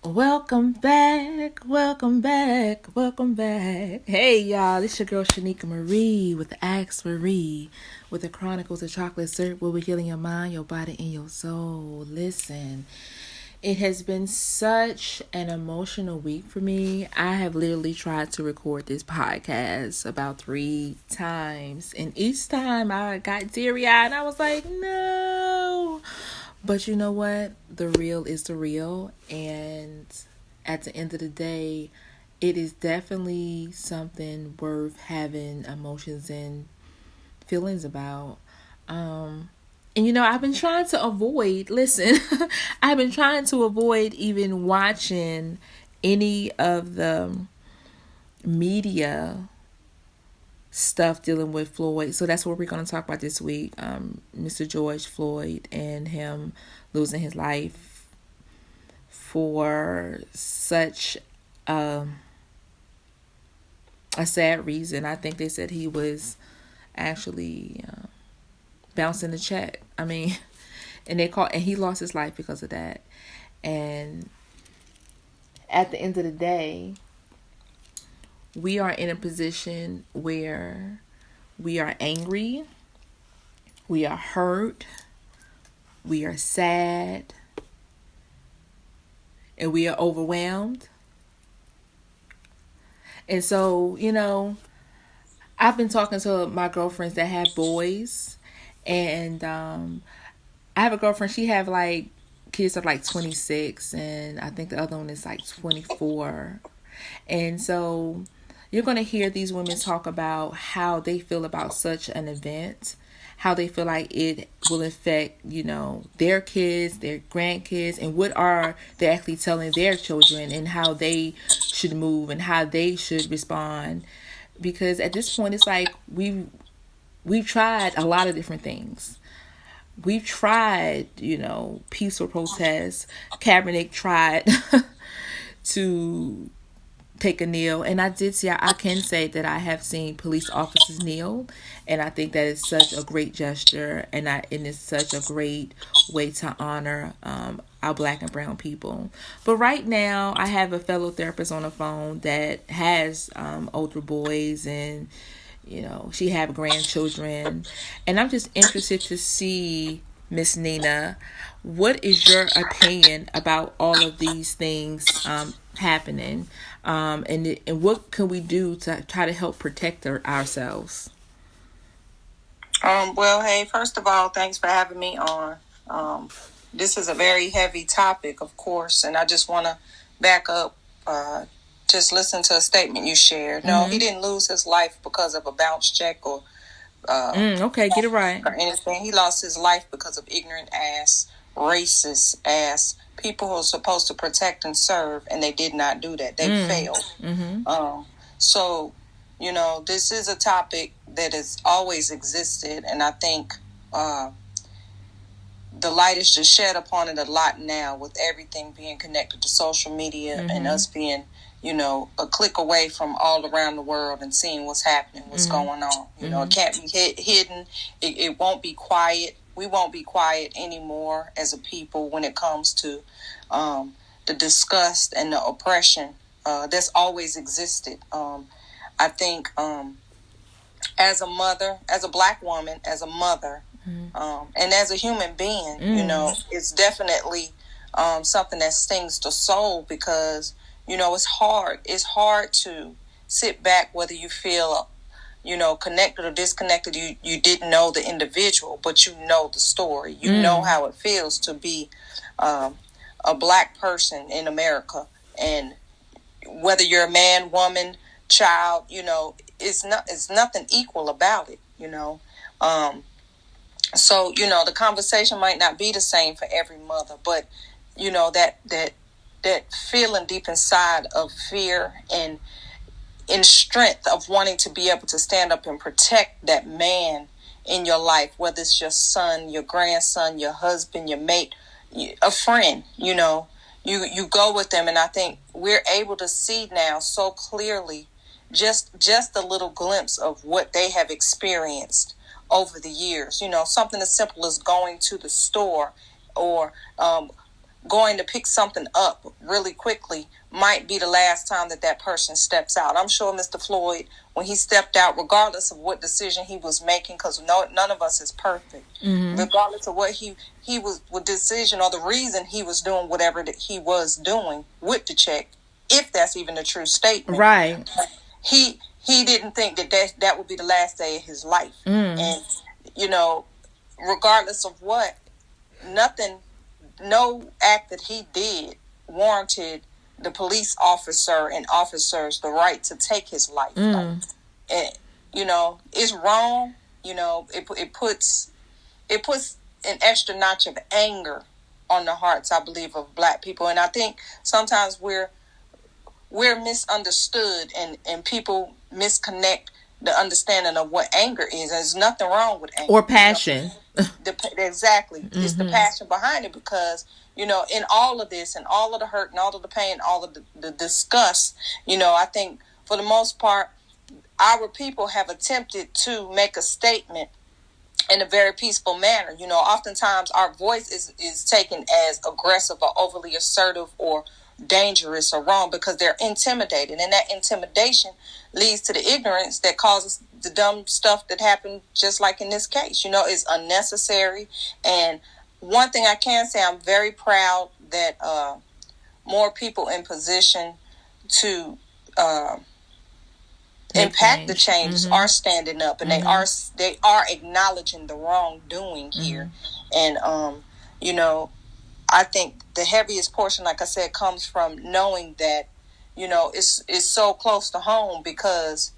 Welcome back, welcome back, welcome back. Hey y'all, it's your girl Shanika Marie with the Axe Marie with the Chronicles of Chocolate Syrup, where we're healing your mind, your body, and your soul. Listen, it has been such an emotional week for me. I have literally tried to record this podcast about 3 times, and each time I got teary-eyed and I was like, no. But you know what? The real is the real. And at the end of the day, it is definitely something worth having emotions and feelings about. And I've been trying to avoid, listen, I've been trying to avoid even watching any of the media stuff dealing with Floyd. So that's what we're going to talk about this week. Mr. George Floyd and him losing his life for such a sad reason. I think they said he was actually bouncing the check. I mean, and he lost his life because of that. And at the end of the day, we are in a position where we are angry, we are hurt, we are sad, and we are overwhelmed. And so, I've been talking to my girlfriends that have boys, and I have a girlfriend, she have like kids of like 26, and I think the other one is like 24. And so you're going to hear these women talk about how they feel about such an event, how they feel like it will affect, their kids, their grandkids, and what are they actually telling their children, and how they should move and how they should respond. Because at this point, it's like we've tried a lot of different things. We've tried, peaceful protests. Kaepernick tried to take a kneel, and I did see, I can say that I have seen police officers kneel, and I think that is such a great gesture, and it's such a great way to honor our Black and brown people. But right now, I have a fellow therapist on the phone that has older boys, and she have grandchildren, and I'm just interested to see, Miss Nina, what is your opinion about all of these things happening, and what can we do to try to help protect ourselves? Well, hey, first of all, thanks for having me on. This is a very heavy topic, of course, and I just want to back up. Just listen to a statement you shared. No, he didn't lose his life because of a bounce check or okay, get it right. or anything. He lost his life because of ignorant ass, racist ass people who are supposed to protect and serve, and they did not do that. They failed. So, this is a topic that has always existed, and I think the light is just shed upon it a lot now, with everything being connected to social media and us being, a click away from all around the world and seeing what's happening, what's going on. It can't be hidden. It won't be quiet. We won't be quiet anymore as a people when it comes to the disgust and the oppression that's always existed. I think as a mother, as a Black woman, as a mother, and as a human being, it's definitely something that stings the soul, because, it's hard. It's hard to sit back, whether you feel, connected or disconnected. You didn't know the individual, but you know the story. You know how it feels to be a Black person in America. And whether you're a man, woman, child, it's nothing equal about it, So, the conversation might not be the same for every mother, but, that feeling deep inside of fear and in strength of wanting to be able to stand up and protect that man in your life, whether it's your son, your grandson, your husband, your mate, a friend, you go with them. And I think we're able to see now so clearly just a little glimpse of what they have experienced over the years. Something as simple as going to the store, or going to pick something up really quickly might be the last time that person steps out. I'm sure Mr. Floyd, when he stepped out, regardless of what decision he was making, because none of us is perfect, regardless of what he was, what decision or the reason he was doing whatever that he was doing with the check, if that's even a true statement, right? He didn't think that would be the last day of his life, and regardless of what, no act that he did warranted the police officer and officers the right to take his life. And, it's wrong. It puts an extra notch of anger on the hearts, I believe, of Black people. And I think sometimes we're misunderstood, and people misconnect the understanding of what anger is. There's nothing wrong with anger or passion. Exactly. It's the passion behind it, because in all of this, and all of the hurt, and all of the pain, all of the disgust, I think for the most part our people have attempted to make a statement in a very peaceful manner. Oftentimes our voice is taken as aggressive or overly assertive or dangerous or wrong, because they're intimidated, and that intimidation leads to the ignorance that causes the dumb stuff that happened, just like in this case. Is unnecessary. And one thing I can say, I'm very proud that more people in position to impact the changes are standing up, and they are acknowledging the wrongdoing here. And I think the heaviest portion, like I said, comes from knowing that it's so close to home, because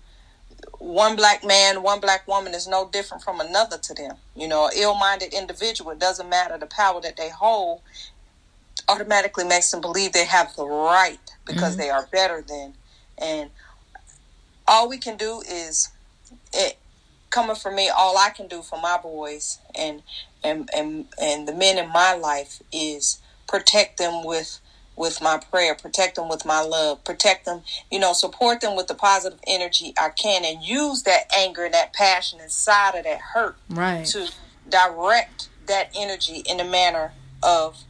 one Black man, one Black woman is no different from another to them. An ill-minded individual, it doesn't matter the power that they hold, automatically makes them believe they have the right because they are better than. And all we can do is, coming from me, all I can do for my boys and the men in my life is protect them with my prayer, protect them with my love, protect them, support them with the positive energy I can, and use that anger and that passion inside of that hurt, right, to direct that energy in the manner of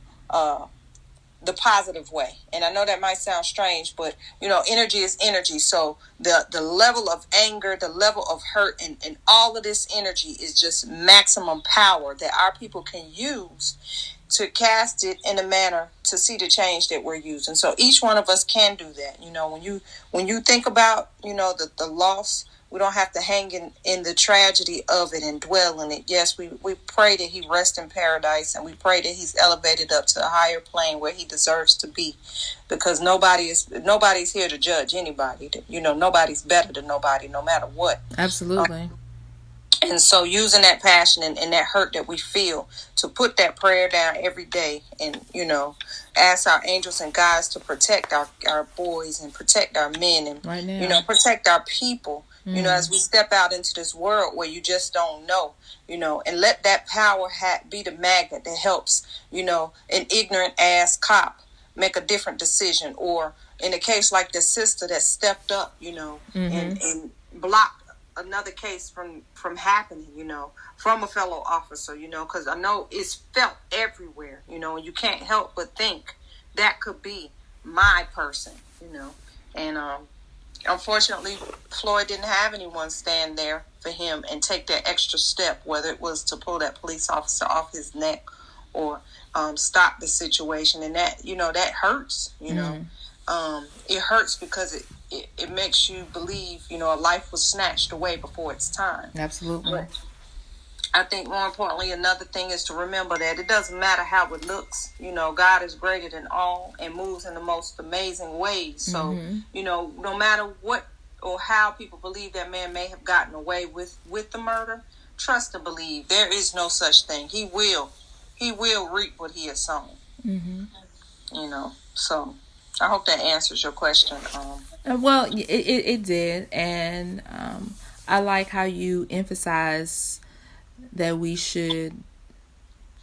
the positive way. And I know that might sound strange, but energy is energy. So the level of anger, the level of hurt, and all of this energy is just maximum power that our people can use to cast it in a manner to see the change that we're using. So each one of us can do that. When you think about the loss, we don't have to hang in the tragedy of it and dwell in it. Yes, we pray that he rests in paradise, and we pray that he's elevated up to a higher plane where he deserves to be, because nobody's here to judge anybody. Nobody's better than nobody, no matter what. Absolutely. And so using that passion and that hurt that we feel to put that prayer down every day, and ask our angels and guides to protect our boys and protect our men, and right now, protect our people. As we step out into this world where you just don't know, and let that power be the magnet that helps, an ignorant ass cop make a different decision, or in a case like the sister that stepped up, and blocked another case from happening, from a fellow officer, because I know it's felt everywhere, and you can't help but think that could be my person, and unfortunately, Floyd didn't have anyone stand there for him and take that extra step, whether it was to pull that police officer off his neck or stop the situation. And that, that hurts, it hurts because it makes you believe, a life was snatched away before its time. Absolutely. But I think more importantly, another thing is to remember that it doesn't matter how it looks. God is greater than all and moves in the most amazing ways. So, no matter what or how people believe that man may have gotten away with the murder, trust and believe there is no such thing. He will reap what he has sown. So I hope that answers your question. Well, it did. And I like how you emphasize that we should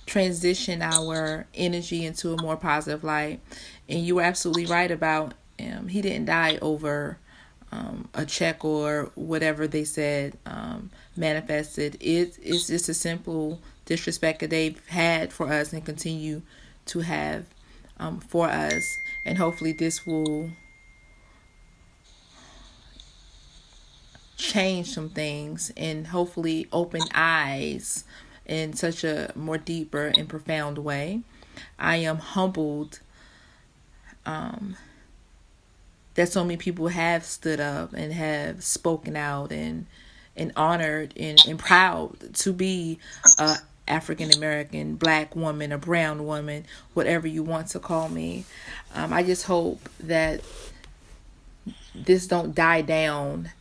transition our energy into a more positive light. And you were absolutely right about he didn't die over a check or whatever they said manifested. It's just a simple disrespect that they've had for us and continue to have for us. And hopefully this will change some things and hopefully open eyes in such a more deeper and profound way. I am humbled that so many people have stood up and have spoken out and honored and proud to be a African American, black woman, a brown woman, whatever you want to call me. I just hope that this don't die down,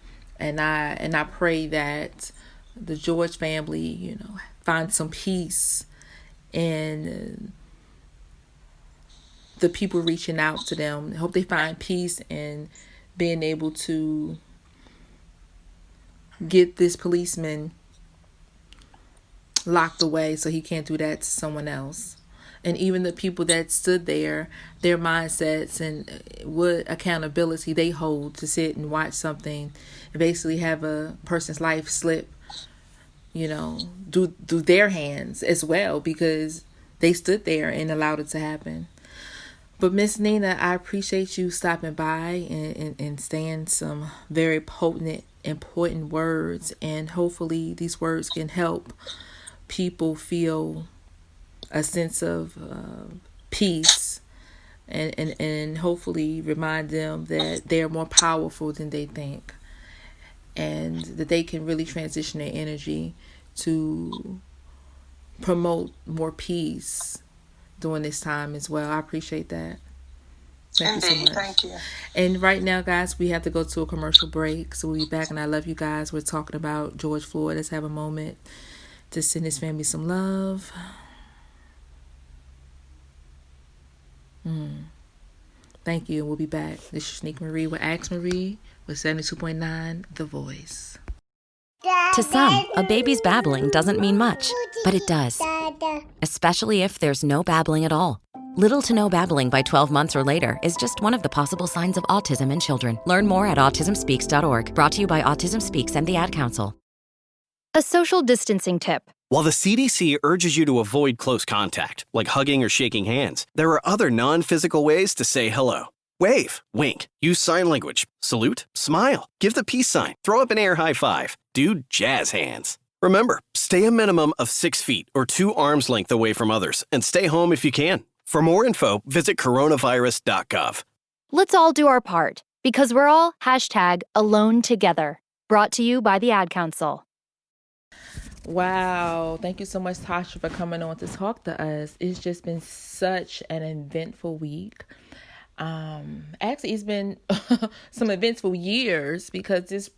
and I pray that the George family, find some peace in the people reaching out to them. I hope they find peace in being able to get this policeman locked away so he can't do that to someone else. And even the people that stood there, their mindsets and what accountability they hold to sit and watch something and basically have a person's life slip, do their hands as well, because they stood there and allowed it to happen. But Miss Nina, I appreciate you stopping by and saying some very potent, important words. And hopefully these words can help people feel a sense of peace and hopefully remind them that they're more powerful than they think, and that they can really transition their energy to promote more peace during this time as well. I appreciate that. Thank you so much. Thank you. And right now, guys, we have to go to a commercial break. So we'll be back, and I love you guys. We're talking about George Floyd. Let's have a moment to send his family some love. Thank you. We'll be back. This is Shanique Marie with Ask Marie with 72.9 The Voice. To some, a baby's babbling doesn't mean much, but it does. Especially if there's no babbling at all. Little to no babbling by 12 months or later is just one of the possible signs of autism in children. Learn more at autismspeaks.org. Brought to you by Autism Speaks and the Ad Council. A social distancing tip. While the CDC urges you to avoid close contact, like hugging or shaking hands, there are other non-physical ways to say hello. Wave, wink, use sign language, salute, smile, give the peace sign, throw up an air high five, do jazz hands. Remember, stay a minimum of 6 feet or 2 arms length away from others, and stay home if you can. For more info, visit coronavirus.gov. Let's all do our part, because we're all #alone together. Brought to you by the Ad Council. Wow. Thank you so much, Tasha, for coming on to talk to us. It's just been such an eventful week. Actually, it's been some eventful years, because this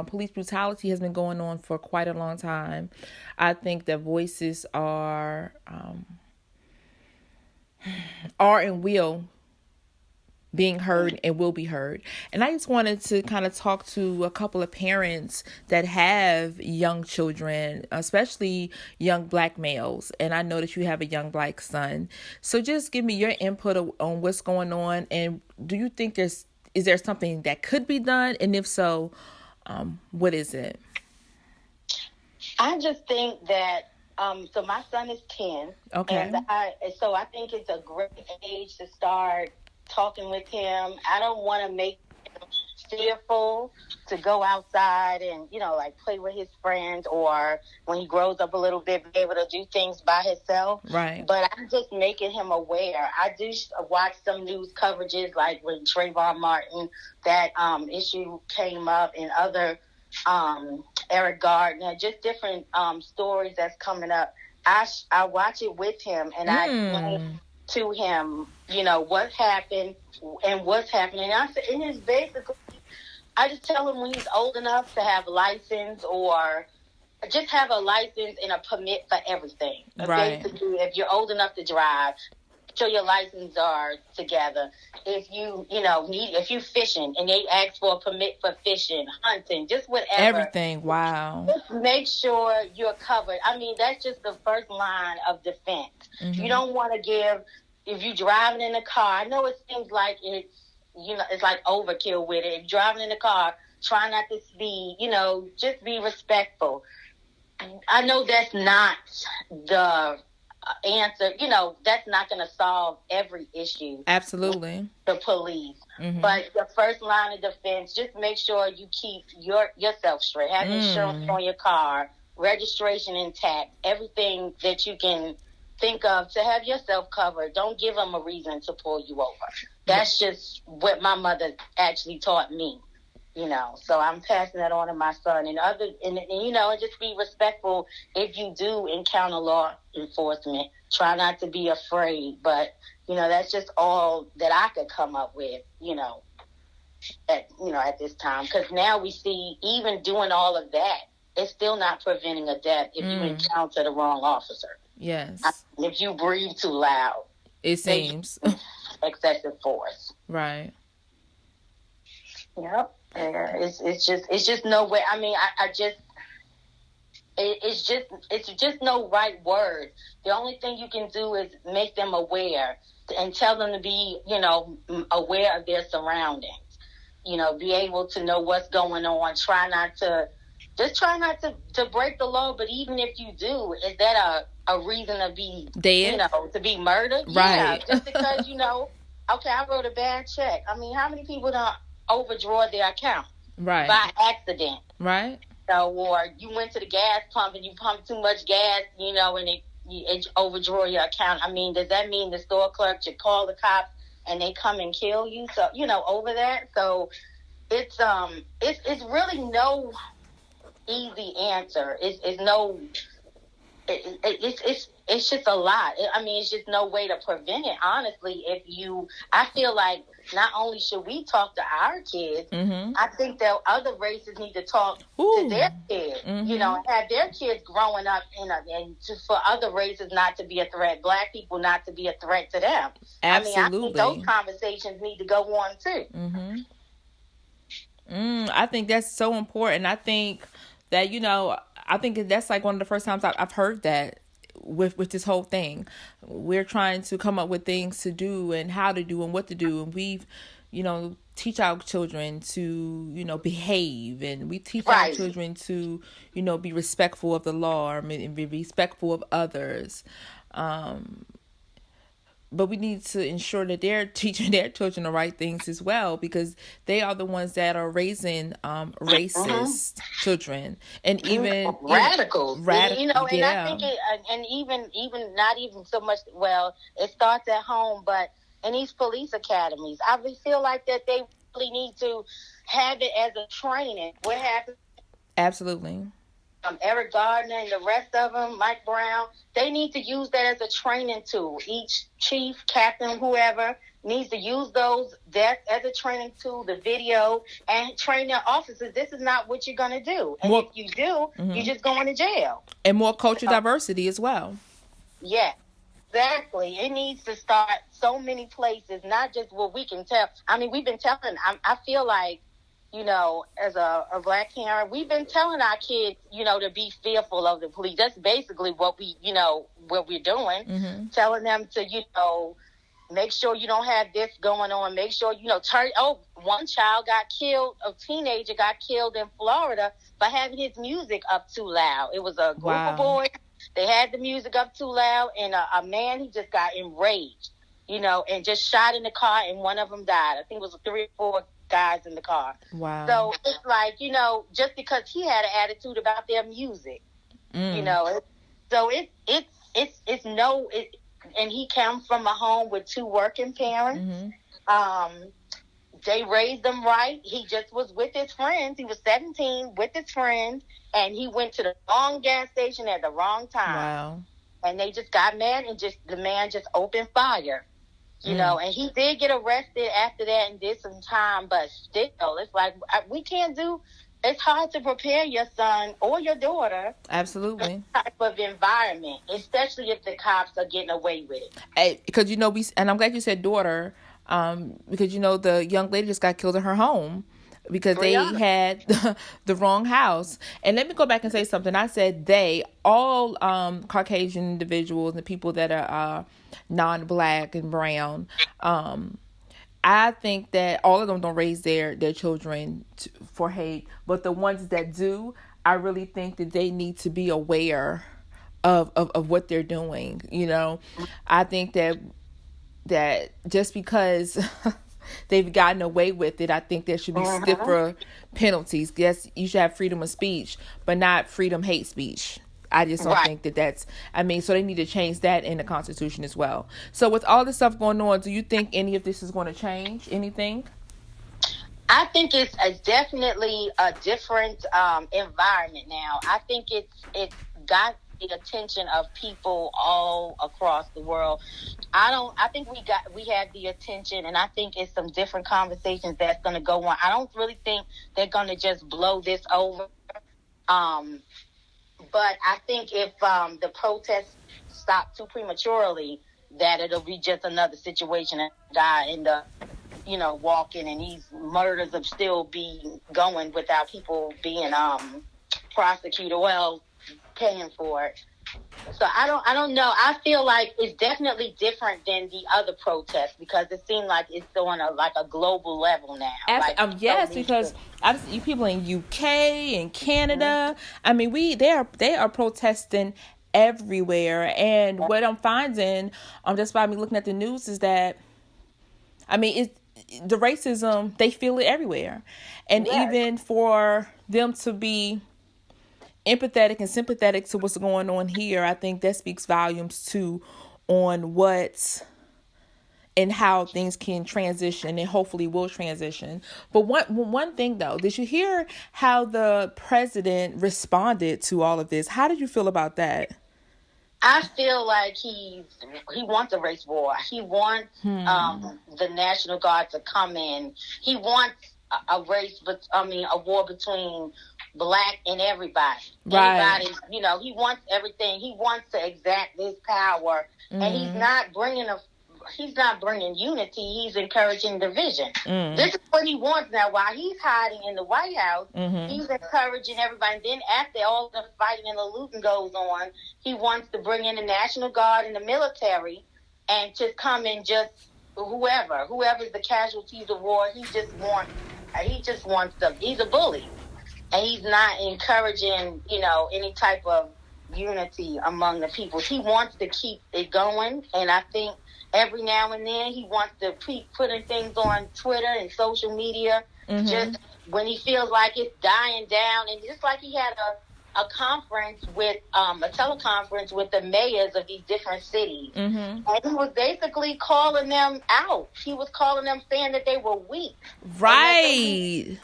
police brutality has been going on for quite a long time. I think that voices are and will being heard and will be heard. And I just wanted to kind of talk to a couple of parents that have young children, especially young black males. And I know that you have a young black son. So just give me your input on what's going on. And do you think is there something that could be done? And if so, what is it? I just think that, so my son is 10. Okay. And so I think it's a great age to start talking with him. I don't want to make him fearful to go outside and, play with his friends, or when he grows up a little bit, be able to do things by himself. Right. But I'm just making him aware. I do watch some news coverages, like when Trayvon Martin, that issue came up, and other Eric Gardner, just different stories that's coming up. I watch it with him, and I explain to him, what happened and what's happening. And it's basically, I just tell him when he's old enough to have a license, or just have a license and a permit for everything. Right. Basically, if you're old enough to drive, sure your license are together. If if you fishing and they ask for a permit for fishing, hunting, just whatever. Everything. Wow. Just make sure you're covered. I mean, that's just the first line of defense. Mm-hmm. You don't want to give, if you're driving in a car, I know it seems like it's like overkill with it. If you're driving in a car, try not to speed, just be respectful. I know that's not the answer, that's not going to solve every issue. Absolutely. The police. Mm-hmm. But the first line of defense, just make sure you keep yourself straight. Have insurance on your car, registration intact, everything that you can think of to have yourself covered. Don't give them a reason to pull you over. That's just what my mother actually taught me. So I'm passing that on to my son and just be respectful if you do encounter law enforcement. Try not to be afraid, but that's just all that I could come up with, at this time. Because now we see even doing all of that, it's still not preventing a death if you encounter the wrong officer. Yes. If you breathe too loud. It seems. Excessive force. Right. Yep. Yeah, it's just no way. I mean, it's just no right word. The only thing you can do is make them aware and tell them to be, aware of their surroundings. Be able to know what's going on. Try not to break the law. But even if you do, is that a reason to be dead? To be murdered? Right. Yeah, just because okay, I wrote a bad check. I mean, how many people don't overdraw their account by accident, right? Or you went to the gas pump and you pumped too much gas, and it overdraw your account. I mean, does that mean the store clerk should call the cops and they come and kill you? So over that. So it's really no easy answer. It's just a lot. I mean, it's just no way to prevent it. Honestly, I feel like not only should we talk to our kids, I think that other races need to talk to their kids, and have their kids growing up for other races not to be a threat, Black people not to be a threat to them. Absolutely. I mean, I think those conversations need to go on too. I think that's so important. I think that, I think that's like one of the first times I've heard that with this whole thing. We're trying to come up with things to do and how to do and what to do. And we've, teach our children to, behave, and we teach our children to, be respectful of the law and be respectful of others. But we need to ensure that they're teaching their children the right things as well, because they are the ones that are raising racist children and even radicals. And I think even not even so much. Well, it starts at home, but in these police academies, I feel like that they really need to have it as a training. What happens? Absolutely. Eric Gardner and the rest of them, Mike Brown, they need to use that as a training tool. Each chief, captain, whoever needs to use that as a training tool, the video, and train their officers. This is not what you're going to do. And if you do, you're just going to jail. And more cultural diversity as well. Yeah, exactly. It needs to start so many places, not just what we can tell. I mean, we've been telling, I feel like, as a Black parent, we've been telling our kids, to be fearful of the police. That's basically what what we're doing. Telling them to, make sure you don't have this going on. Make sure, one child got killed, a teenager got killed in Florida for having his music up too loud. It was a group of boys. They had the music up too loud, and a man, he just got enraged, and just shot in the car, and one of them died. I think it was 3 or 4 guys in the car. Wow. So it's like, just because he had an attitude about their music, so and he came from a home with 2 working parents. They raised him right. He just was with his friends. He was 17 with his friends, and he went to the wrong gas station at the wrong time. Wow. And they just got mad, and the man just opened fire. And he did get arrested after that and did some time, but still, it's like, we can't do, it's hard to prepare your son or your daughter. Absolutely. For this type of environment, especially if the cops are getting away with it. Because, and I'm glad you said daughter, because, the young lady just got killed in her home because they had the wrong house. And let me go back and say something. I said all Caucasian individuals and people that are non-Black and brown, I think that all of them don't raise their children for hate, but the ones that do, I really think that they need to be aware of what they're doing. I think that just because they've gotten away with it, I think there should be stiffer penalties. Yes, you should have freedom of speech, but not freedom hate speech. I just don't think that's, so they need to change that in the Constitution as well. So with all this stuff going on, do you think any of this is going to change anything? I think it's definitely a different environment now. I think it's got the attention of people all across the world. I think we had the attention, and I think it's some different conversations that's going to go on. I don't really think they're going to just blow this over. But I think if the protests stop too prematurely, that it'll be just another situation. A guy end up, walking, and these murders will still be going without people being prosecuted, paying for it. So I don't know. I feel like it's definitely different than the other protests because it seemed like it's on a global level now. Yes, because I see people in UK and Canada. They are protesting everywhere, and what I'm finding, just by me looking at the news, is that it's the racism. They feel it everywhere, and even for them to be empathetic and sympathetic to what's going on here, I think that speaks volumes too on what and how things can transition, and hopefully will transition. But one thing though, did you hear how the president responded to all of this? How did you feel about that? I feel like he wants a race war. He wants the National Guard to come in. He wants a war between Black and everybody. Right. Everybody, he wants everything. He wants to exact this power, and he's not bringing unity. He's encouraging division. This is what he wants now. While he's hiding in the White House, he's encouraging everybody. And then after all the fighting and the looting goes on, he wants to bring in the National Guard and the military and just come in just whoever's the casualties of war. He just wants them. He's a bully. And he's not encouraging, any type of unity among the people. He wants to keep it going. And I think every now and then he wants to keep putting things on Twitter and social media just when he feels like it's dying down. And just like he had a conference with, a teleconference with the mayors of these different cities. And he was basically calling them out. He was calling them, saying that they were weak. Right.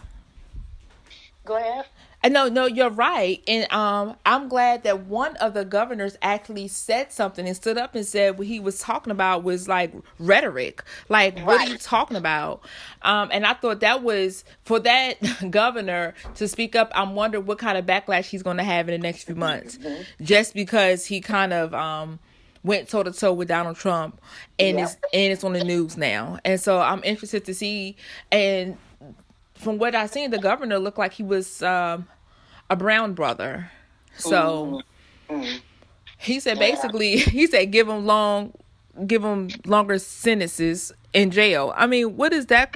Go ahead. No, you're right. And I'm glad that one of the governors actually said something and stood up and said what he was talking about was like rhetoric. Like, what are you talking about? And I thought that was, for that governor to speak up, I'm wondering what kind of backlash he's going to have in the next few months. Just because he kind of went toe to toe with Donald Trump, and it's on the news now. And so I'm interested to see. And from what I seen, the governor looked like he was a Brown brother. So he said basically, give him longer sentences in jail. What is that?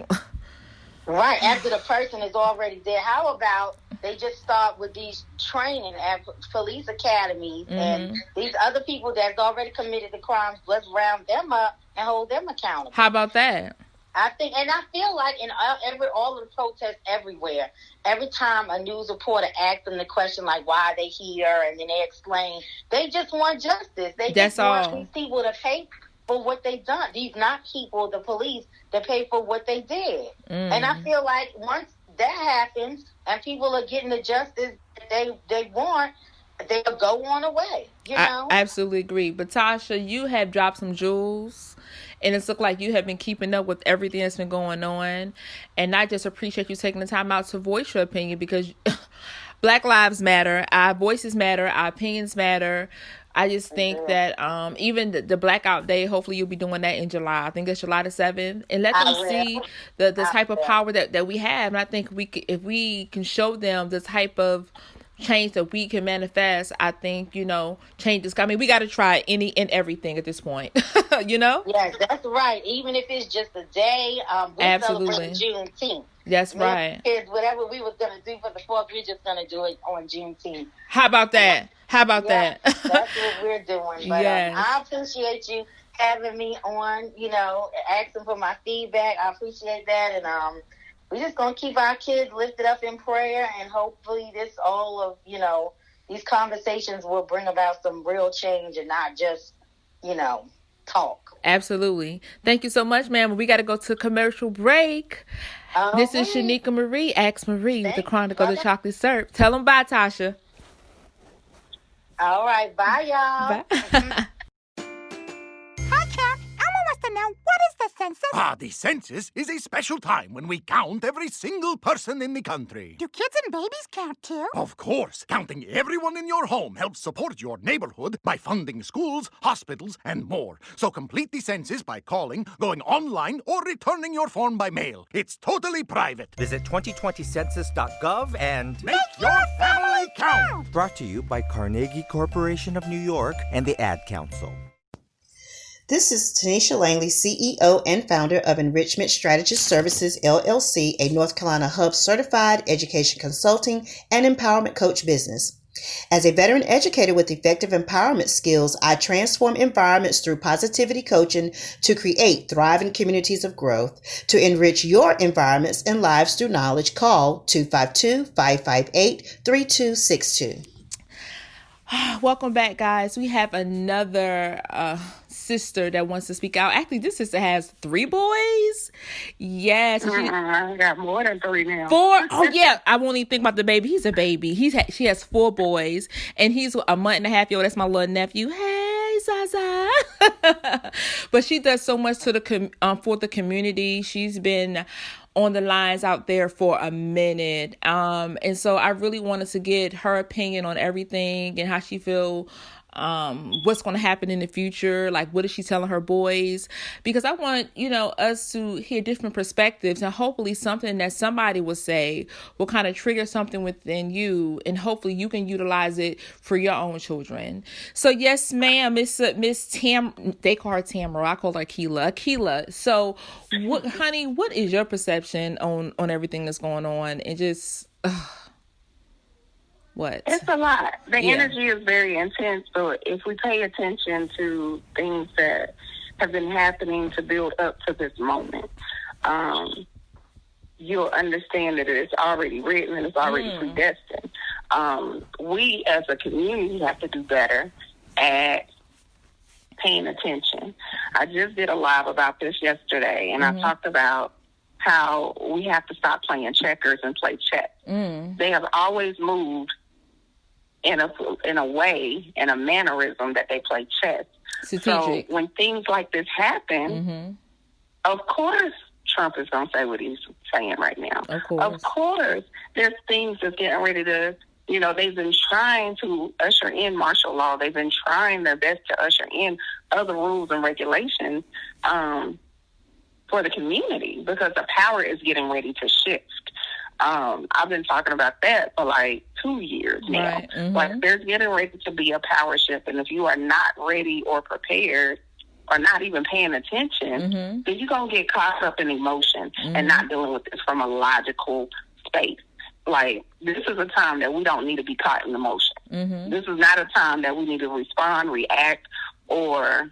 Right, after the person is already dead. How about they just start with these training at police academies and these other people that's already committed the crimes, let's round them up and hold them accountable. How about that? I feel like in all of the protests everywhere, every time a news reporter asks them the question like, why are they here? And then they explain, they just want justice. They just want these people to pay for what they've done. These not people, the police, to pay for what they did. And I feel like once that happens and people are getting the justice that they want, they'll go on away. I absolutely agree. But Tasha, you have dropped some jewels. And it's looked like you have been keeping up with everything that's been going on. And I just appreciate you taking the time out to voice your opinion, because Black lives matter. Our voices matter. Our opinions matter. I just think that even the Blackout Day, hopefully you'll be doing that in July. I think it's July the 7th. And let them see the type of power that we have. And I think if we can show them the type of change that we can manifest, I think, changes. We got to try any and everything at this point, Yes, that's right. Even if it's just a day, we're celebrating Juneteenth. That's right. Whatever we was going to do for the 4th, we're just going to do it on Juneteenth. How about that? How about that? That's what we're doing. But Yes. I appreciate you having me on, asking for my feedback. I appreciate that. And we're just going to keep our kids lifted up in prayer. And hopefully all of, these conversations will bring about some real change and not just, talk. Absolutely. Thank you so much, ma'am. We got to go to commercial break. This is Shanika Marie, Ask Marie, the Chronicle of the Chocolate Syrup. Tell them bye, Tasha. All right. Bye, y'all. Bye. Hi, Cat. Elmo wants to know, what is the census? The census is a special time when we count every single person in the country. Do kids and babies count, too? Of course, counting everyone in your home helps support your neighborhood by funding schools, hospitals, and more. So complete the census by calling, going online, or returning your form by mail. It's totally private. Visit 2020census.gov and Make your family count! Brought to you by Carnegie Corporation of New York and the Ad Council. This is Tanisha Langley, CEO and founder of Enrichment Strategist Services, LLC, a North Carolina Hub certified education consulting and empowerment coach business. As a veteran educator with effective empowerment skills, I transform environments through positivity coaching to create thriving communities of growth. To enrich your environments and lives through knowledge, call 252-558-3262. Welcome back, guys. We have another sister that wants to speak out. Actually, this sister has 3 boys. Yes. I got more than 3 now. 4? Oh, yeah. I won't even think about the baby. He's a baby. She has 4 boys, and he's a month and a half old. That's my little nephew. Hey, Zaza. But she does so much for the community. She's been on the lines out there for a minute. And so I really wanted to get her opinion on everything and how she feel, what's going to happen in the future. Like, what is she telling her boys? Because I want, us to hear different perspectives, and hopefully something that somebody will say will kind of trigger something within you, and hopefully you can utilize it for your own children. So yes, ma'am, Miss Tam, they call her Tamara. I call her Akila. So honey, what is your perception on everything that's going on? And just, what? It's a lot. The energy is very intense, but if we pay attention to things that have been happening to build up to this moment, you'll understand that it's already written and it's already predestined. We as a community have to do better at paying attention. I just did a live about this yesterday, and I talked about how we have to stop playing checkers and play chess. They have always moved in a way, in a mannerism that they play chess. Strategic. So when things like this happen, of course Trump is going to say what he's saying right now. Of course there's things that's getting ready to, they've been trying to usher in martial law. They've been trying their best to usher in other rules and regulations for the community, because the power is getting ready to shift. I've been talking about that for like 2 years now. Right. Like, there's getting ready to be a power shift, and if you are not ready or prepared or not even paying attention, then you're going to get caught up in emotion and not dealing with this from a logical space. Like, this is a time that we don't need to be caught in emotion. This is not a time that we need to respond, react, or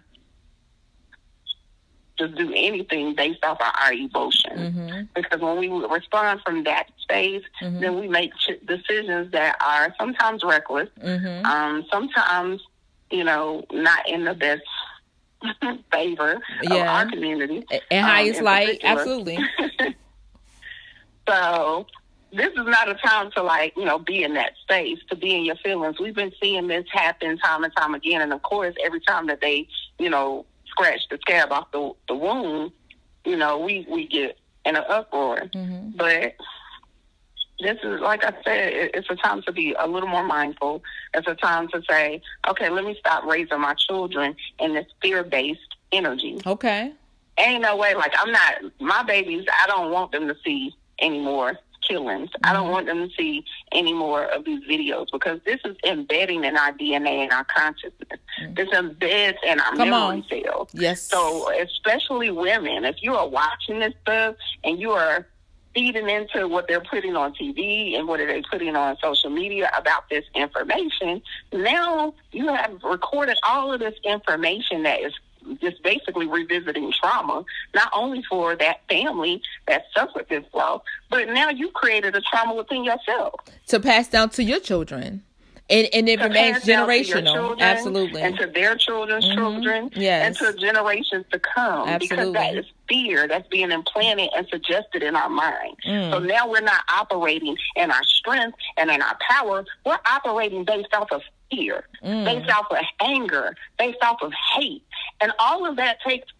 just do anything based off of our emotions. Because when we respond from that space, then we make decisions that are sometimes reckless, sometimes, not in the best favor of our community. And highest light, absolutely. So this is not a time to be in that space, to be in your feelings. We've been seeing this happen time and time again. And of course, every time that they, scratch the scab off the wound, we get in an uproar. But this is, like I said, it's a time to be a little more mindful. It's a time to say, okay, let me stop raising my children in this fear-based energy. Okay. Ain't no way, my babies, I don't want them to see any more killings. I don't want them to see any more of these videos, because this is embedding in our DNA and our consciousness. This embeds in our memory cells. Yes. So especially women, if you are watching this stuff and you are feeding into what they're putting on TV and what are they putting on social media about this information. Now you have recorded all of this information that is just basically revisiting trauma, not only for that family that suffered this loss, but now you created a trauma within yourself. To pass down to your children. And it remains generational. Children, absolutely. And to their children's children. Yes. And to generations to come. Absolutely. Because that is fear that's being implanted and suggested in our mind. So now we're not operating in our strength and in our power. We're operating based off of fear, based off of anger, based off of hate. And all of that takes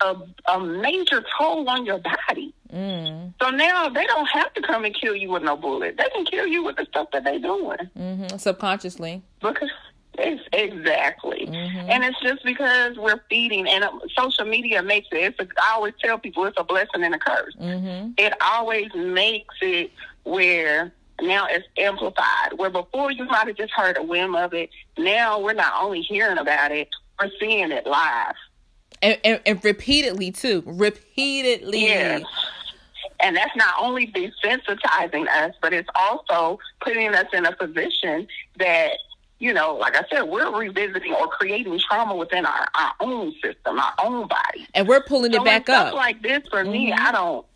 a major toll on your body. So now they don't have to come and kill you with no bullet. They can kill you with the stuff that they're doing. Subconsciously. Because it's exactly. And it's just because we're feeding, and social media makes it, I always tell people it's a blessing and a curse. It always makes it where now it's amplified. Where before you might have just heard a whim of it, now we're not only hearing about it, we're seeing it live. And repeatedly, too. Repeatedly. Yes. And that's not only desensitizing us, but it's also putting us in a position that, you know, like I said, we're revisiting or creating trauma within our own system, our own body. And we're pulling it back up. Stuff like this, for me, I won't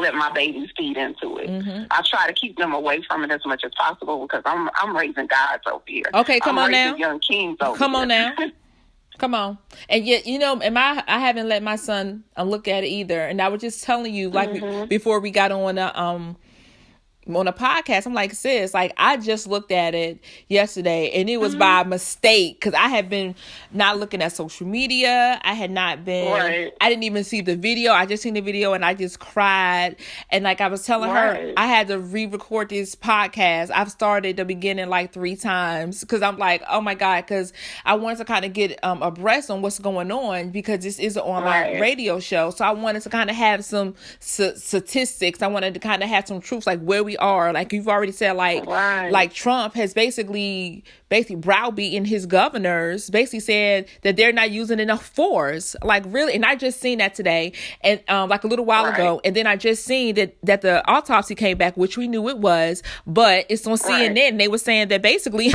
let my babies feed into it. I try to keep them away from it as much as possible because I'm raising gods over here. Okay, come on now. Young kings over Come on here. now. Come on. And yet, you know, I haven't let my son look at it either. And I was just telling you, like, before we got on a podcast, I'm like, sis, like, I just looked at it yesterday and it was by mistake because I had been not looking at social media. I had not been, I didn't even see the video. I just seen the video and I just cried. And like I was telling her, I had to re-record this podcast. I've started the beginning like 3 times because I'm like, oh my God, because I wanted to kind of get abreast on what's going on because this is an online radio show. So I wanted to kind of have some statistics. I wanted to kind of have some truths, like where we are. Like you've already said, like Trump has basically browbeaten his governors, basically said that they're not using enough force. Like really, and I just seen that today, and like a little while ago, and then I just seen that the autopsy came back, which we knew it was, but it's on CNN. And they were saying that basically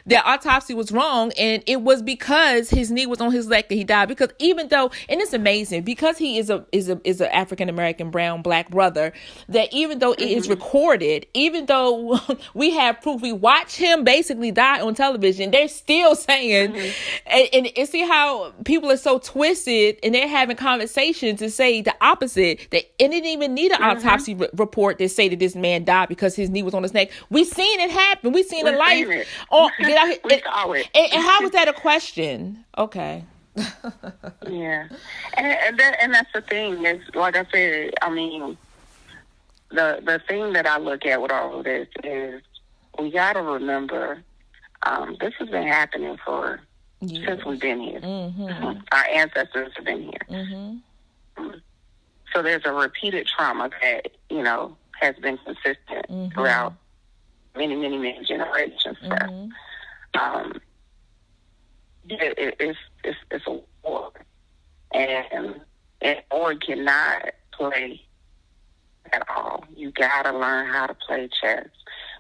the autopsy was wrong, and it was because his knee was on his leg that he died. Because even though, and it's amazing, because he is a African American brown black brother, that even though it is recorded, even though we have proof, we watch him basically die on television, they're still saying, and see how people are so twisted, and they're having conversations to say the opposite, that it didn't even need an autopsy report to say that this man died because his knee was on his neck. We seen it happen. We seen it live. And how was that a question? Okay. Yeah, and that's the thing. Is like I said, I mean, the thing that I look at with all of this is we got to remember this has been happening since we've been here. Our ancestors have been here. So there's a repeated trauma that, you know, has been consistent throughout many, many, many generations. It's a war, and war cannot play at all. You got to learn how to play chess.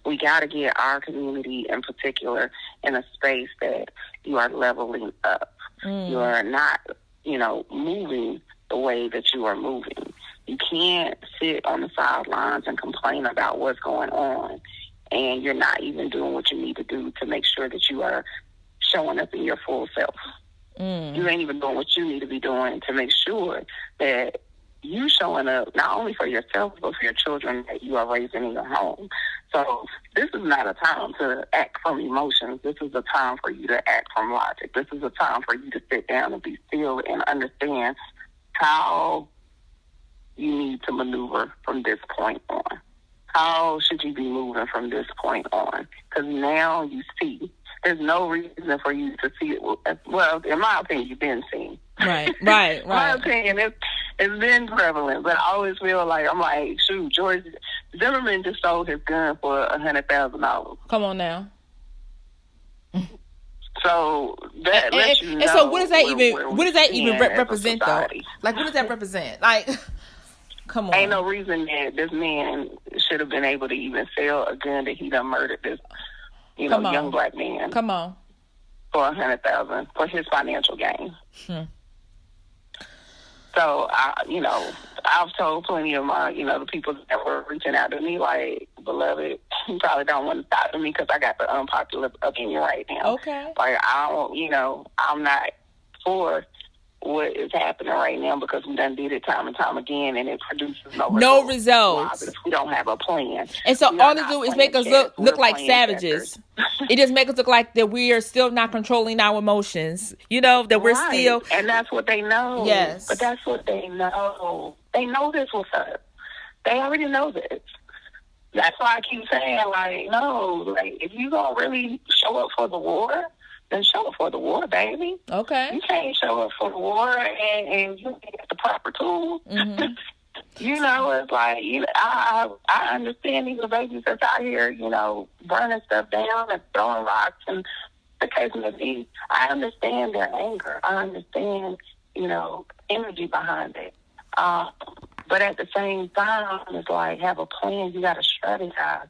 We got to get our community in particular in a space that you are leveling up. You are not, you know, moving the way that you are moving. You can't sit on the sidelines and complain about what's going on, and you're not even doing what you need to do to make sure that you are showing up in your full self. You ain't even doing what you need to be doing to make sure that you showing up not only for yourself but for your children that you are raising in your home. So this is not a time to act from emotions. This is a time for you to act from logic. This is a time for you to sit down and be still and understand how you need to maneuver from this point on. How should you be moving from this point on? Because now you see. There's no reason for you to see it. Well, in my opinion, you've been seen. Right. In my opinion, it's been prevalent, but I always feel like, I'm like, shoot, George Zimmerman just sold his gun for $100,000. Come on now. So that lets you know. And so what does that even represent though? Like, what does that represent? Like, Come on. Ain't no reason that this man should have been able to even sell a gun that he done murdered this, young black man. Come on. For $100,000 for his financial gain. So, I've told plenty of my, the people that were reaching out to me, like, beloved, you probably don't want to talk to me because I got the unpopular opinion right now. Okay. Like, I'm not for what is happening right now because we done did it time and time again and it produces no results. If we don't have a plan. And so all they do is make us look like savages. It just makes us look like that we are still not controlling our emotions. That we're still. And that's what they know. Yes. But that's what they know. They know this was us. They already know this. That's why I keep saying, if you gonna really show up for the war, then show up for the war, baby. Okay. You can't show up for the war and you get the proper tools. Mm-hmm. It's like, I understand these babies that's out here, burning stuff down and throwing rocks and the case may be. I understand their anger. I understand, energy behind it. But at the same time, it's like, have a plan. You got to strategize.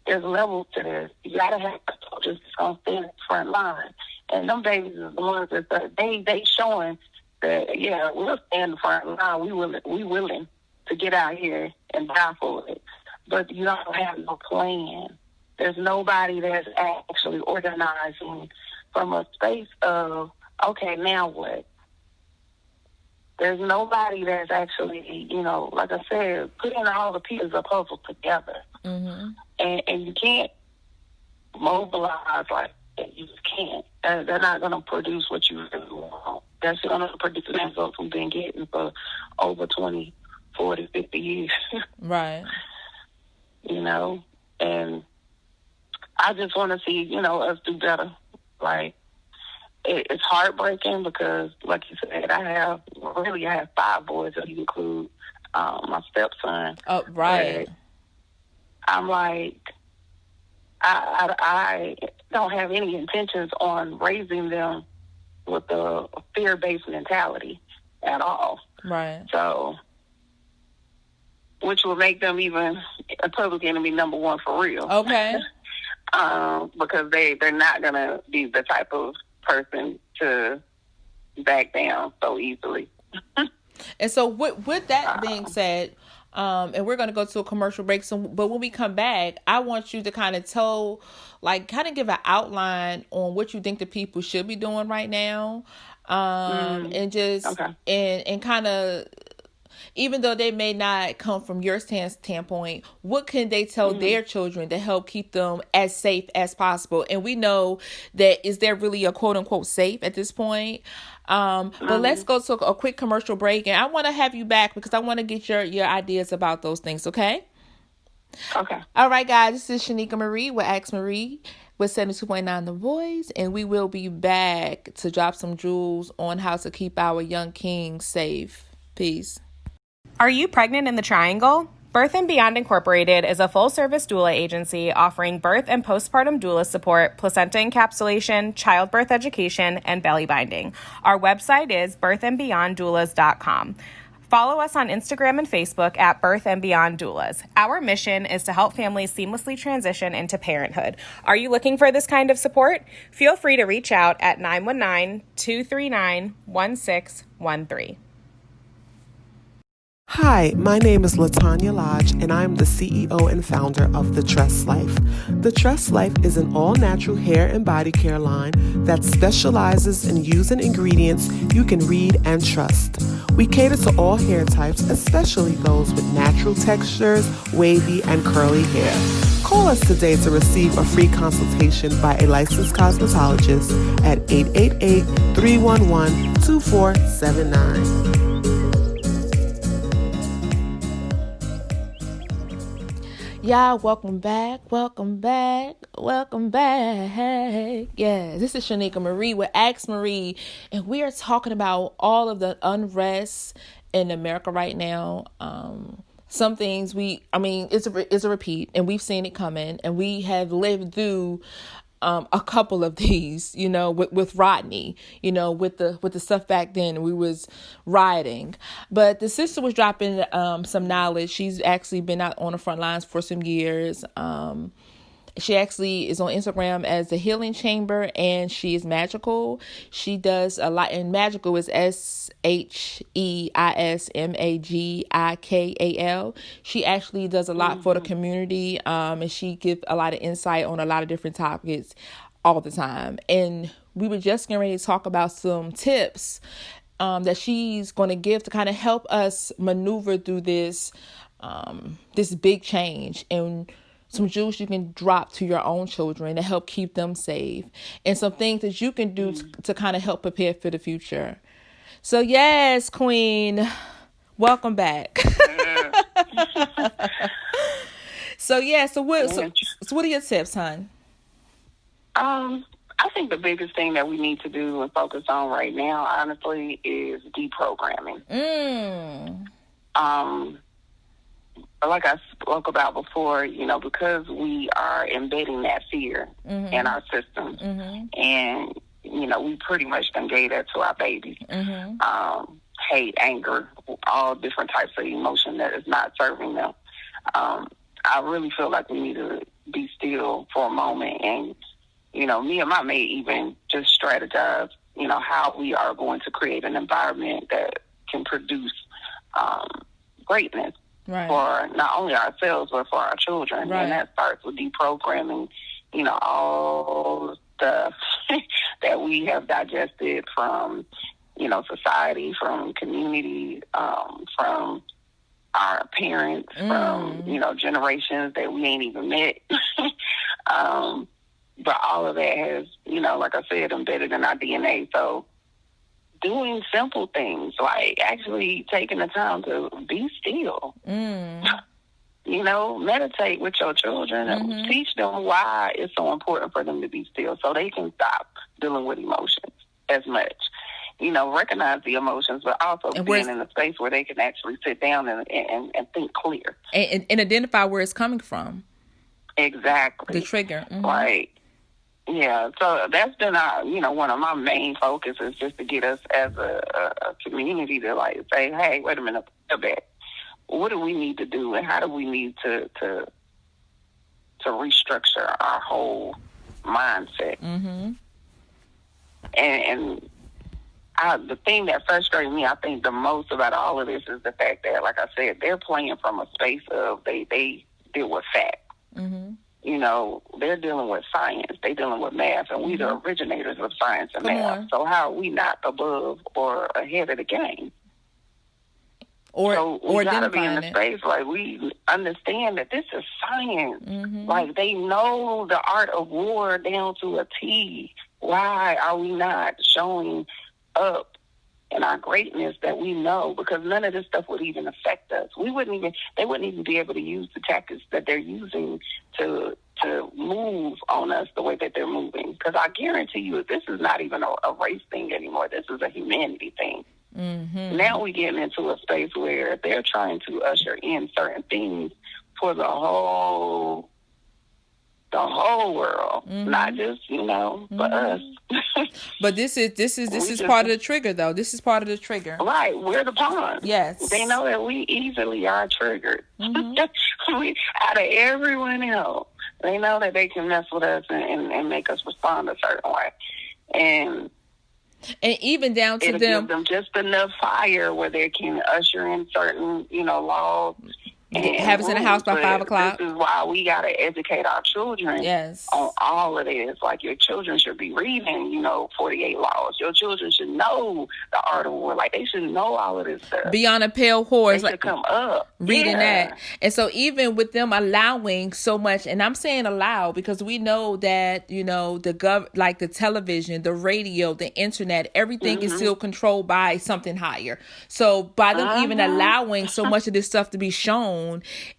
There's levels to this. You got to have soldiers that's going to stand in the front line. And them babies are the ones that they showing that, we'll stand in the front line. We willing to get out here and die for it. But you don't have no plan. There's nobody that's actually organizing from a space of, okay, now what? There's nobody that's actually, like I said, putting all the pieces of the puzzle together. Mm-hmm. And you can't mobilize like that. You just can't. They're not going to produce what you really want. That's going to produce the results we've been getting for over 20, 40, 50 years. Right. And I just want to see, us do better. Like, it's heartbreaking because, like you said, I have 5 boys if you include my stepson. Oh, right. But I'm like, I don't have any intentions on raising them with a fear-based mentality at all. Right. So, which will make them even a public enemy number one for real. Okay. Because they're not going to be the type of person to back down so easily. And so with that being said, and we're going to go to a commercial break. But when we come back, I want you to kind of give an outline on what you think the people should be doing right now. And just, and kind of, even though they may not come from your standpoint, what can they tell their children to help keep them as safe as possible? And we know that, is there really a quote unquote safe at this point? But let's go to a quick commercial break, and I want to have you back because I want to get your ideas about those things. Okay. Okay. All right, guys, this is Shanika Marie with Ask Marie with 72.9 The Voice, and we will be back to drop some jewels on how to keep our young kings safe. Peace. Are you pregnant in the triangle? Birth and Beyond Incorporated is a full-service doula agency offering birth and postpartum doula support, placenta encapsulation, childbirth education, and belly binding. Our website is birthandbeyonddoulas.com. Follow us on Instagram and Facebook at Birth and Beyond Doulas. Our mission is to help families seamlessly transition into parenthood. Are you looking for this kind of support? Feel free to reach out at 919-239-1613. Hi, my name is LaTanya Lodge, and I'm the CEO and founder of The Trust Life. The Trust Life is an all-natural hair and body care line that specializes in using ingredients you can read and trust. We cater to all hair types, especially those with natural textures, wavy, and curly hair. Call us today to receive a free consultation by a licensed cosmetologist at 888-311-2479. Y'all, welcome back. Yeah, this is Shanika Marie with Ask Marie, and we are talking about all of the unrest in America right now. Some things it's a repeat, and we've seen it coming, and we have lived through a couple of these, with Rodney, with the stuff back then we was rioting. But the sister was dropping some knowledge. She's actually been out on the front lines for some years. She actually is on Instagram as the Healing Chamber, and she is magical. She does a lot, and magical is SHEISMAGIKAL. She actually does a lot for the community, and she gives a lot of insight on a lot of different topics all the time. And we were just getting ready to talk about some tips that she's going to give to kind of help us maneuver through this big change, and some jewels you can drop to your own children to help keep them safe, and some things that you can do to kind of help prepare for the future. So yes, Queen, welcome back. So what are your tips, hon? I think the biggest thing that we need to do and focus on right now, honestly, is deprogramming. Like I spoke about before, because we are embedding that fear in our system, and, we pretty much done gave that to our babies. Hate, anger, all different types of emotion that is not serving them. I really feel like we need to be still for a moment, and, me and my mate even just strategize, how we are going to create an environment that can produce greatness. Right. For not only ourselves, but for our children. Right. And that starts with deprogramming, all the stuff that we have digested from, society, from community, from our parents, from, generations that we ain't even met. But all of that has, like I said, embedded in our DNA. So doing simple things like actually taking the time to be still, meditate with your children and teach them why it's so important for them to be still so they can stop dealing with emotions as much. Recognize the emotions, but also being in a space where they can actually sit down and think clear. And identify where it's coming from. Exactly. The trigger. Right. Yeah, so that's been our, one of my main focuses, just to get us as a community to say, hey, wait a minute, what do we need to do, and how do we need to restructure our whole mindset? And the thing that frustrates me, I think, the most about all of this is the fact that, like I said, they're playing from a space of they deal with facts. They're dealing with science. They're dealing with math, and we're the originators of science and math. So how are we not above or ahead of the game? So we got to be in a space like we understand that this is science. Like they know the art of war down to a T. Why are we not showing up in our greatness that we know? Because none of this stuff would even affect us. They wouldn't even be able to use the tactics that they're using to move on us the way that they're moving. Because I guarantee you, this is not even a race thing anymore. This is a humanity thing. Now we're getting into a space where they're trying to usher in certain things for the whole world, not just for us. But this is part of the trigger, though. This is part of the trigger, right? We're the pawn. Yes, they know that we easily are triggered. Out of everyone else, they know that they can mess with us and make us respond a certain way, and even down to it'll give them just enough fire where they can usher in certain laws. Have us in the house by 5 o'clock. This is why we got to educate our children on all of this. Like, your children should be reading, 48 laws. Your children should know the art of war. Like, they should know all of this stuff. Be on a pale horse. They should come up. Reading that. And so even with them allowing so much, and I'm saying allow because we know that, the television, the radio, the internet, everything is still controlled by something higher. So by them even allowing so much of this stuff to be shown,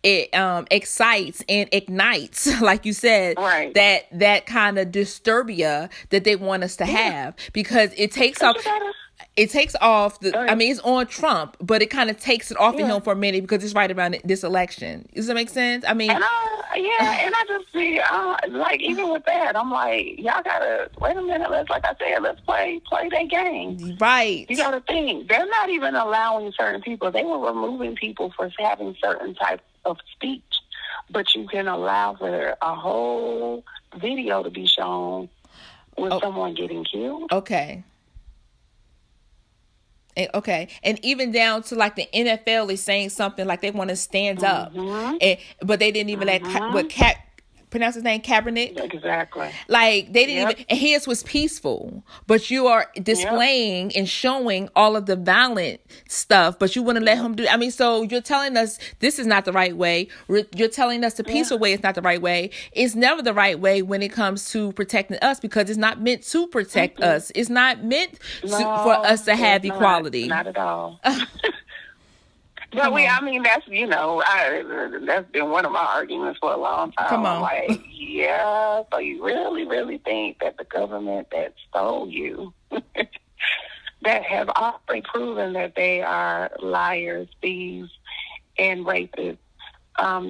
it excites and ignites, like you said, that kind of disturbia that they want us to have, because it takes off. It takes off it's on Trump, but it kind of takes it off of him for a minute because it's right around this election. Does that make sense? And Yeah, and I just see, like, even with that, I'm like, y'all gotta, wait a minute, let's play their game. Right. You gotta think, they're not even allowing certain people, they were removing people for having certain types of speech, but you can allow for a whole video to be shown with someone getting killed. Okay. And even down to like the NFL is saying something like they want to stand up, but they didn't even let pronounce his name, Kaepernick. Exactly. Like they didn't even. And his was peaceful, but you are displaying and showing all of the violent stuff. But you wouldn't let him do. I mean, so you're telling us this is not the right way. You're telling us the peaceful way is not the right way. It's never the right way when it comes to protecting us because it's not meant to protect us. It's not meant for us to have equality. Not at all. But I mean, that's, that's been one of my arguments for a long time. Come on. I'm like, yeah, so you really, really think that the government that stole you, that have already proven that they are liars, thieves, and rapists,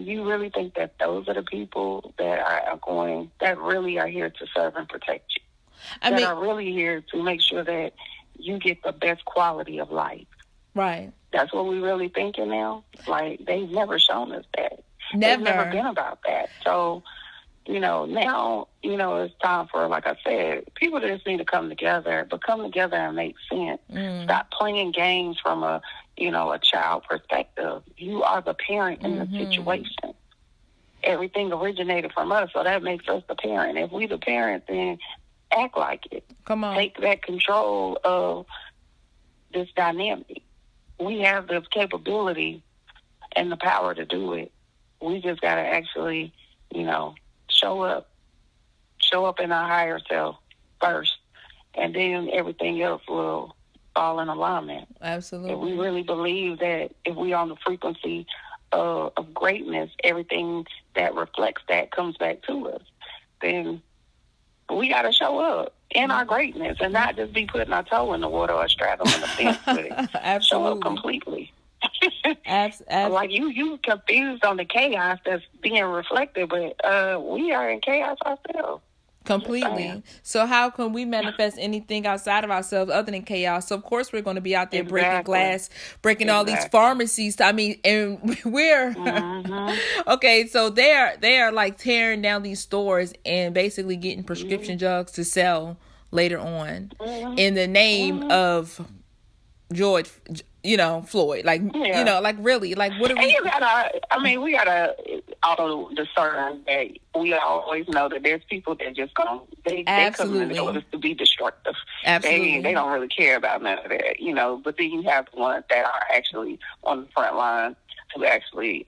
you really think that those are the people that really are here to serve and protect you? That are really here to make sure that you get the best quality of life. Right. That's what we really thinking now. Like, they've never shown us that. Never. They've never been about that. So, now, it's time for, like I said, people just need to come together, but come together and make sense. Stop playing games from a child perspective. You are the parent in the situation. Everything originated from us, so that makes us the parent. If we the parent, then act like it. Come on. Take that control of this dynamic. We have the capability and the power to do it. We just got to actually, show up in our higher self first, and then everything else will fall in alignment. Absolutely. If we really believe that if we're on the frequency of greatness, everything that reflects that comes back to us, then we got to show up in our greatness and not just be putting our toe in the water or straddling the fence with it. Absolutely. Show up completely. Like you confused on the chaos that's being reflected, but we are in chaos ourselves. Completely. So how can we manifest anything outside of ourselves other than chaos? So of course we're going to be out there breaking glass, breaking all these pharmacies. I mean, and we're okay. So they are like tearing down these stores and basically getting prescription drugs to sell later on in the name of George, Floyd. Like, like really, like what are we? We gotta auto discern that we always know that there's people that just they come in order to be destructive. Absolutely. They don't really care about none of that, but then you have the ones that are actually on the front line to actually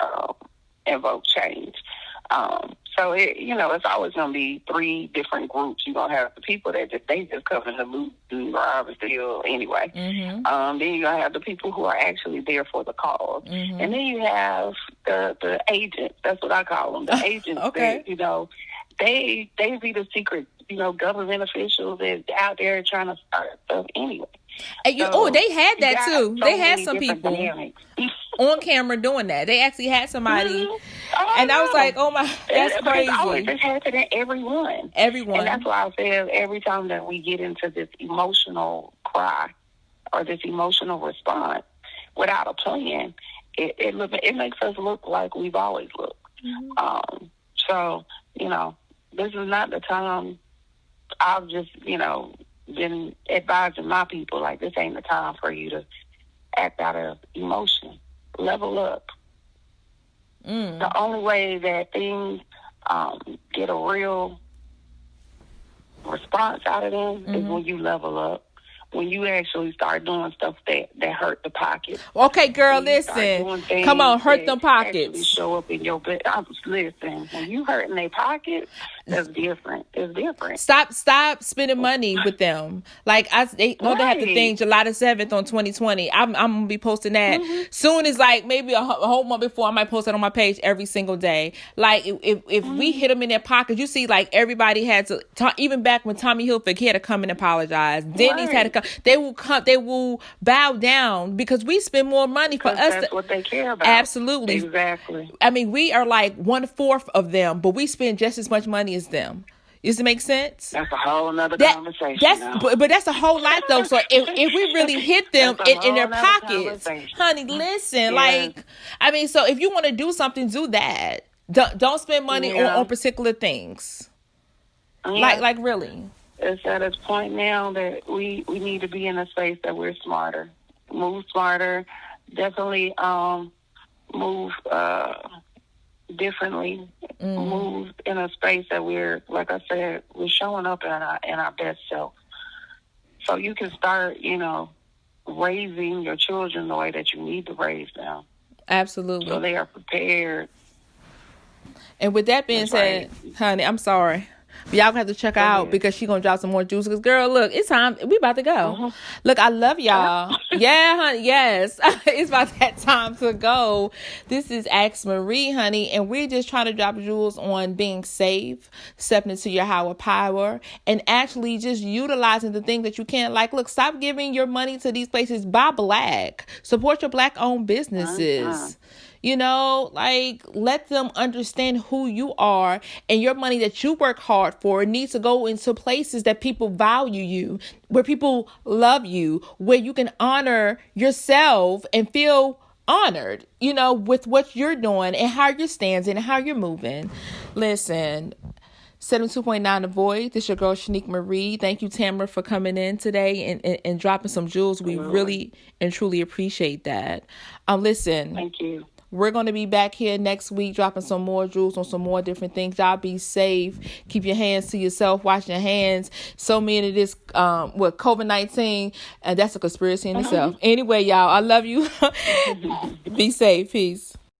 invoke change. So it's always going to be three different groups. You're going to have the people that they just come in the loot and rob and steal anyway. Then you're going to have the people who are actually there for the cause. And then you have the agents. That's what I call them. The agents that, they be the secret, government officials that's out there trying to start stuff anyway. And they had that too. They had some people on camera doing that. They actually had somebody, and I was like, "Oh my, that's crazy!" It's always been happening. Everyone, and that's why I feel every time that we get into this emotional cry or this emotional response without a plan, it makes us look like we've always looked. So this is not the time. I've just been advising my people, like, this ain't the time for you to act out of emotion. Level up. The only way that things get a real response out of them is when you level up. When you actually start doing stuff that hurt the pockets. Okay, girl, listen. Come on, hurt them pockets. Show up in your bed. Listen, when you hurting their pockets, That's different. It's different. Stop spending money with them. Like they have the thing July the 7th on 2020. I'm gonna be posting that soon as like maybe a whole month before. I might post it on my page every single day. Like if we hit them in their pockets, you see, like everybody had to even back when Tommy Hilfiger, he had to come and apologize. Denny's had to come. They will bow down because we spend more money for us. That's what they care about. Absolutely, exactly. I mean, we are like 1/4 of them, but we spend just as much money as them. Does it make sense? That's a whole nother conversation. But that's a whole lot though. So if we really hit them in their pockets, honey, listen, like, I mean, so if you want to do something, do that. Don't spend money on particular things. Like really. It's at a point now that we need to be in a space that we're smarter, move smarter, definitely move differently, move in a space that we're, like I said, we're showing up in our best self. So you can start, raising your children the way that you need to raise them. Absolutely. So they are prepared. And with that being said, honey, I'm sorry. But y'all gonna have to check her out because she gonna drop some more juice. Because girl, look, it's time. We about to go. Look, I love y'all. Yeah, honey. Yes, it's about that time to go. This is Ask Marie, honey, and we're just trying to drop jewels on being safe, stepping into your higher power, and actually just utilizing the thing that you can. Like, look, stop giving your money to these places. Buy black. Support your black-owned businesses. Like, let them understand who you are, and your money that you work hard for needs to go into places that people value you, where people love you, where you can honor yourself and feel honored, with what you're doing and how you're standing and how you're moving. Listen, 72.9 The Void. This is your girl, Shanique Marie. Thank you, Tamara, for coming in today and dropping some jewels. We really and truly appreciate that. Listen. Thank you. We're going to be back here next week dropping some more jewels on some more different things. Y'all be safe. Keep your hands to yourself. Wash your hands. So many of this with COVID-19, and that's a conspiracy in itself. Anyway, y'all, I love you. Be safe. Peace.